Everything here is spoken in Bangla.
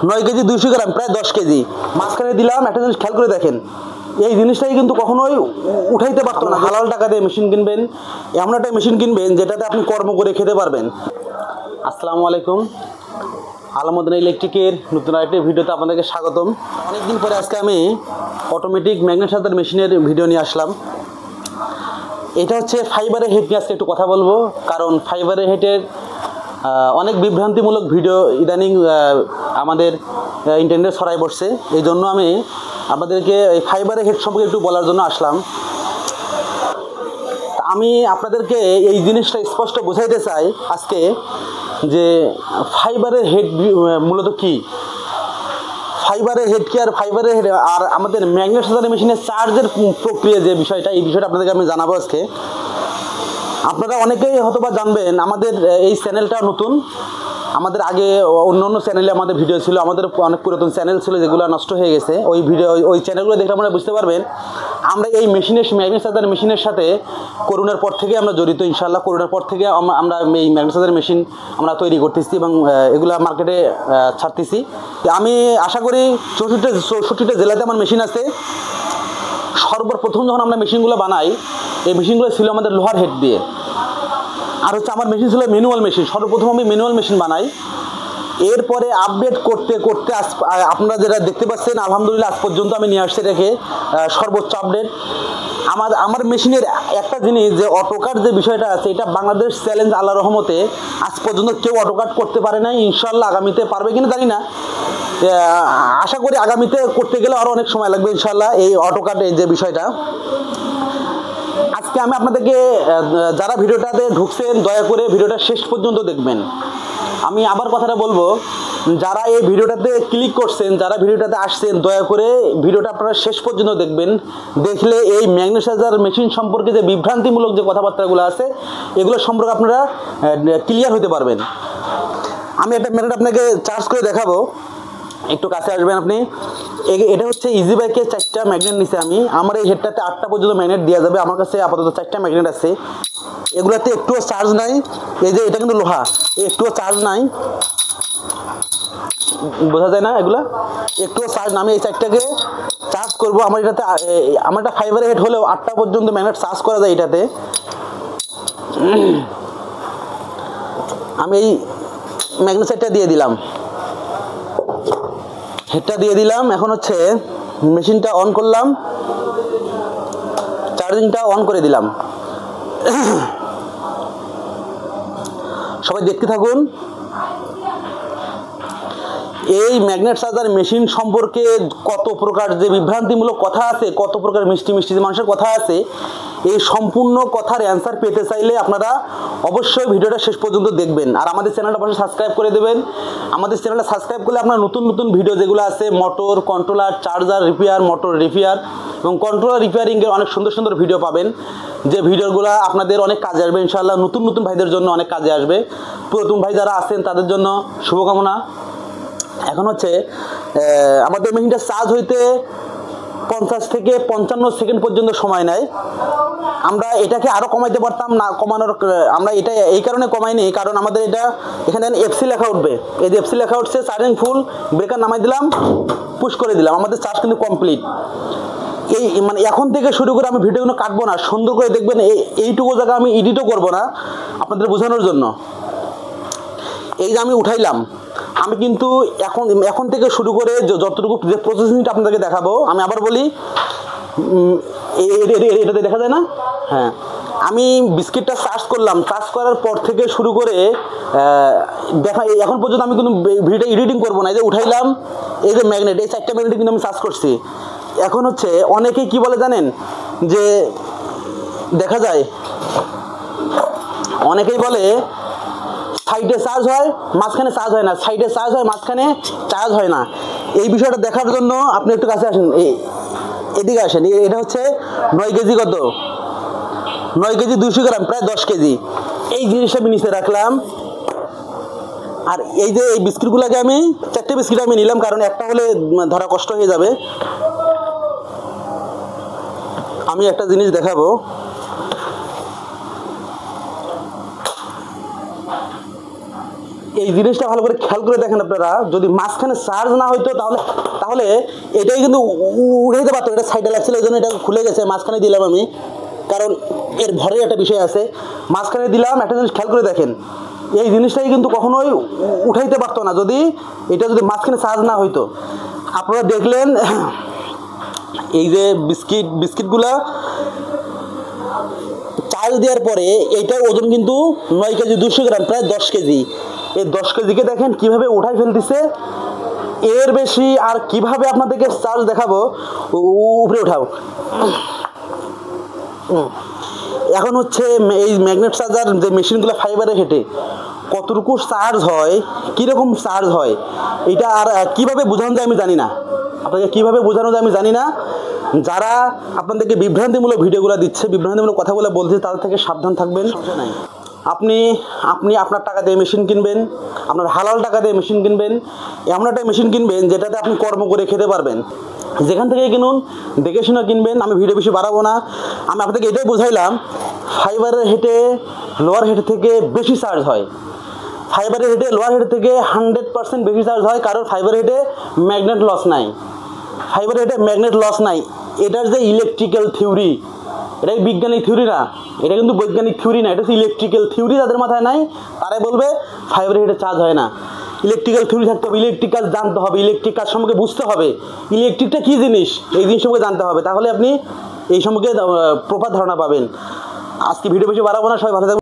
9 কেজি 200 গ্রাম প্রায় 10 কেজি মাঝখানে দিলাম। একটা জিনিস খেয়াল করে দেখেন, এই জিনিসটাই কিন্তু কখনোই উঠাইতে পারতো না। হালাল টাকা দিয়ে মেশিন কিনবেন, এমন একটা মেশিন কিনবেন যেটাতে আপনি কর্ম করে খেতে পারবেন। আসসালামু আলাইকুম, আলমদিনা ইলেকট্রিকের নতুন আরেকটি ভিডিওতে আপনাদেরকে স্বাগতম। অনেকদিন পরে আজকে আমি অটোমেটিক ম্যাগনেট সাজার মেশিনের ভিডিও নিয়ে আসলাম। এটা হচ্ছে ফাইবারের হেড নিয়ে আজকে একটু কথা বলবো, কারণ ফাইবারের হেডের অনেক বিভ্রান্তিমূলক ভিডিও ইদানিং আমাদের ইন্টারনেটে ছড়াই পড়ছে। এই জন্য আমি আপনাদেরকে এই ফাইবারের হেড সম্পর্কে একটু বলার জন্য আসলাম। আমি আপনাদেরকে এই জিনিসটা স্পষ্ট বোঝাইতে চাই আজকে যে ফাইবারের হেড মূলত কী, ফাইবারের হেড কি, আর ফাইবারের হেড আর আমাদের ম্যাগনেট সাজার মেশিনের চার্জের প্রক্রিয়া যে বিষয়টা, এই বিষয়টা আপনাদেরকে আমি জানাবো আজকে। আপনারা অনেকেই হয়তোবা জানবেন আমাদের এই চ্যানেলটা নতুন। আমাদের আগে অন্য অন্য চ্যানেলে আমাদের ভিডিও ছিল, আমাদের অনেক পুরাতন চ্যানেল ছিল যেগুলো নষ্ট হয়ে গেছে। ওই চ্যানেলগুলো দেখলে আপনারা বুঝতে পারবেন আমরা এই মেশিনের ম্যাগনেট সাজার মেশিনের সাথে করোনার পর থেকে আমরা জড়িত। ইনশাআল্লাহ করোনার পর থেকে আমরা এই ম্যাগনেট সাজার মেশিন আমরা তৈরি করতেছি এবং এগুলো মার্কেটে ছাড়তেছি। আমি আশা করি 64টা জেলাতে আমার মেশিন আছে। সর্বপ্রথম যখন আমরা মেশিনগুলো বানাই, এই মেশিনগুলো ছিল আমাদের লোহার হেড দিয়ে, আর হচ্ছে আমার মেশিন ছিল ম্যানুয়াল মেশিন। সর্বপ্রথম আমি ম্যানুয়াল মেশিন বানাই। এরপরে আপডেট করতে করতে আপনারা যেটা দেখতে পাচ্ছেন আলহামদুলিল্লাহ আজ পর্যন্ত আমি নিয়ে আসছি রেখে সর্বোচ্চ আপডেট। আমার মেশিনের একটা জিনিস যে অটোকাট যে বিষয়টা আছে, এটা বাংলাদেশ চ্যালেঞ্জ, আল্লাহর রহমতে আজ পর্যন্ত কেউ অটোকাট করতে পারে নাই। ইনশাআল্লাহ আগামীতে পারবে কিনা জানি না, আশা করি আগামীতে করতে গেলে আরও অনেক সময় লাগবে ইনশাআল্লাহ এই অটোকাটের যে বিষয়টা। আজকে আমি আপনাদেরকে, যারা ভিডিওটাতে ঢুকছেন দয়া করে ভিডিওটা শেষ পর্যন্ত দেখবেন। আমি আবার কথাটা বলবো, যারা এই ভিডিওটাতে ক্লিক করছেন, যারা ভিডিওটাতে আসছেন, দয়া করে ভিডিওটা আপনারা শেষ পর্যন্ত দেখবেন। দেখলে এই ম্যাগনেট সাজার মেশিন সম্পর্কে যে বিভ্রান্তিমূলক যে কথাবার্তাগুলো আছে, এগুলো সম্পর্কে আপনারা ক্লিয়ার হতে পারবেন। আমি একটা ম্যাগনেট আপনাকে চার্জ করে দেখাবো, একটু কাছে আসবেন আপনি। এটা হচ্ছে ইজি বাইকের 4টা ম্যাগনেট নিচে আমি। আমার এই হেডটাতে 8টা পর্যন্ত ম্যাগনেট দেওয়া যাবে। আমার কাছে আপাতত 4টা ম্যাগনেট আছে। এগুলোতে একটুও চার্জ নাই। এই যে এটা কিন্তু লোহা, একটুও চার্জ নাই, বোঝা যায় না, এগুলা একটুও চার্জ না। আমি এই 4টাকে চার্জ করবো। আমার এটাতে আমার একটা ফাইবারের হেড হলেও 8টা পর্যন্ত ম্যাগনেট চার্জ করা যায় এটাতে। আমি এই ম্যাগনেট সেটটা দিয়ে দিলাম, হেডটা দিয়ে দিলাম। এখন হচ্ছে মেশিনটা অন করলাম, চার্জিংটা অন করে দিলাম। সবাই দেখতে থাকুন। এই ম্যাগনেট সাজার মেশিন সম্পর্কে কত প্রকার যে বিভ্রান্তিমূলক কথা আছে, কত প্রকার মিষ্টি মিষ্টি যে মানুষের কথা আছে, এই সম্পূর্ণ কথার অ্যান্সার পেতে চাইলে আপনারা অবশ্যই ভিডিওটা শেষ পর্যন্ত দেখবেন। আর আমাদের চ্যানেলটা অবশ্যই সাবস্ক্রাইব করে দেবেন। আমাদের চ্যানেলটা সাবস্ক্রাইব করলে আপনারা নতুন নতুন ভিডিও যেগুলো আছে, motor controller, charger repair, motor repair এবং কন্ট্রোলার রিপেয়ারিংয়ের অনেক সুন্দর সুন্দর ভিডিও পাবেন, যে ভিডিওগুলো আপনাদের অনেক কাজে আসবে ইনশাআল্লাহ। নতুন নতুন ভাইদের জন্য অনেক কাজে আসবে। পুরাতন ভাই যারা আছেন তাদের জন্য শুভকামনা। এখন হচ্ছে আমাদের মেশিনটা চার্জ হইতে 50 থেকে 55 সেকেন্ড পর্যন্ত সময় নেয়। আমরা এটাকে আরও কমাইতে পারতাম না, কমানোর আমরা এটা এই কারণে কমাইনি, কারণ আমাদের এটা এখানে এফসি লেখা উঠবে। এই যে এফসি লেখা উঠছে, চার্জিং ফুল, ব্রেকার নামাই দিলাম, পুশ করে দিলাম, আমাদের চার্জ কিন্তু কমপ্লিট। এই মানে এখন থেকে শুরু করে আমি ভিডিওগুলো কাটবো না, সুন্দর করে দেখবেন। এইটুকু জায়গা আমি এডিটও করবো না আপনাদের বোঝানোর জন্য। এই যে আমি উঠাইলাম, আমি কিন্তু এখন থেকে শুরু করে যতটুকু যে প্রসেসিংটা আপনাদেরকে দেখাবো, আমি আবার বলি, এটাতে দেখা যায় না? হ্যাঁ, আমি বিস্কিটটা চার্জ করলাম, চার্জ করার পর থেকে শুরু করে এখন পর্যন্ত আমি কিন্তু ভিডিওটা এডিটিং করবো না। এই যে উঠাইলাম, এই যে ম্যাগনেট, এই 4টা ম্যাগনেট কিন্তু আমি চার্জ করছি। এখন হচ্ছে অনেকেই কি বলে জানেন, যে দেখা যায় অনেকেই বলে সাইডে চার্জ হয়, মাঝখানে চার্জ হয় না, সাইডে চার্জ হয়, মাঝখানে চার্জ হয় না। এই বিষয়টা দেখার জন্য আপনি একটু কাছে আসেন, এদিকে আসেন। এটা হচ্ছে 9 কেজি, কত 9 কেজি 200 গ্রাম প্রায় 10 কেজি। এই জিনিসটা আমি নিচে রাখলাম। আর এই যে এই বিস্কিটগুলোকে আমি 4টে বিস্কিট আমি নিলাম, কারণ একটা হলে ধরা কষ্ট হয়ে যাবে। আমি একটা জিনিস দেখাবো, এই জিনিসটা ভালো করে খেয়াল করে দেখেন আপনারা, যদি মাঝখানে চার্জ না হইতো তাহলে এটাই কিন্তু উঠে যেতে পারতো। এটা সাইডে লাগছিল, এই জন্য এটা খুলে গেছে, মাঝখানে দিলাম আমি, কারণ এর ভরের একটা বিষয় আছে। মাঝখানে দিলাম, একটা জিনিস খেয়াল করে দেখেন, এই জিনিসটাই কিন্তু কখনোই উঠাইতে পারতো না যদি যদি মাঝখানে চার্জ না হইতো। আপনারা দেখলেন এই যে বিস্কিটগুলা চার্জ দেওয়ার পরে এইটার ওজন কিন্তু 9 কেজি 200 গ্রাম, প্রায় 10 কেজি। এই 10 কেজিকে দেখেন কিভাবে উঠাই ফেলতেছে। এর বেশি আর কিভাবে আপনাদেরকে চার্জ দেখাবো, উপরে উঠাও। এখন হচ্ছে এই ম্যাগনেট চার্জার যে মেশিনগুলো ফাইবারে হেঁটে কতটুকু চার্জ হয়, কীরকম চার্জ হয়, এটা আর কীভাবে বোঝানো যায় আমি জানি না। আপনাকে কীভাবে বোঝানো যায় আমি জানি না। যারা আপনাদেরকে বিভ্রান্তিমূলক ভিডিওগুলো দিচ্ছে, বিভ্রান্তিমূলক কথাগুলো বলছে, তাদের থেকে সাবধান থাকবেন। আপনি আপনার টাকা দিয়ে মেশিন কিনবেন, আপনার হালাল টাকা দিয়ে মেশিন কিনবেন, এমন একটা মেশিন কিনবেন যেটাতে আপনি কর্ম করে খেতে পারবেন। যেখান থেকে কিনুন দেখে শুনে কিনবেন। আমি ভিডিও বেশি বাড়াবো না, আমি আপনাদেরকে এটাই বোঝাইলাম। ফাইবারের হেঁটে লোয়ার হেড থেকে বেশি চার্জ হয়, ফাইবারের হেঁটে লোয়ার হেড থেকে 100% বেশি চার্জ হয়, কারণ ফাইবার হেঁটে ম্যাগনেট লস নাই, ফাইবার হেঁটে ম্যাগনেট লস নাই। এটার যে ইলেকট্রিক্যাল থিওরি, এটা বিজ্ঞানিক থিওরি না, এটা কিন্তু বৈজ্ঞানিক থিওরি না, এটা হচ্ছে ইলেকট্রিক্যাল থিওরি। যাদের মাথায় নাই তারাই বলবে ফাইবার হেঁটে চার্জ হয় না। ইলেকট্রিক্যাল থিওরি থাকতে হবে, ইলেকট্রিক কাজ জানতে হবে, ইলেকট্রিক কাজ সম্পর্কে বুঝতে হবে, ইলেকট্রিকটা কী জিনিস এই জিনিস সম্পর্কে জানতে হবে, তাহলে আপনি এই সম্পর্কে প্রপার ধারণা পাবেন। আজকে ভিডিও বেশি বাড়াবো না, সবাই ভালো থাকবেন।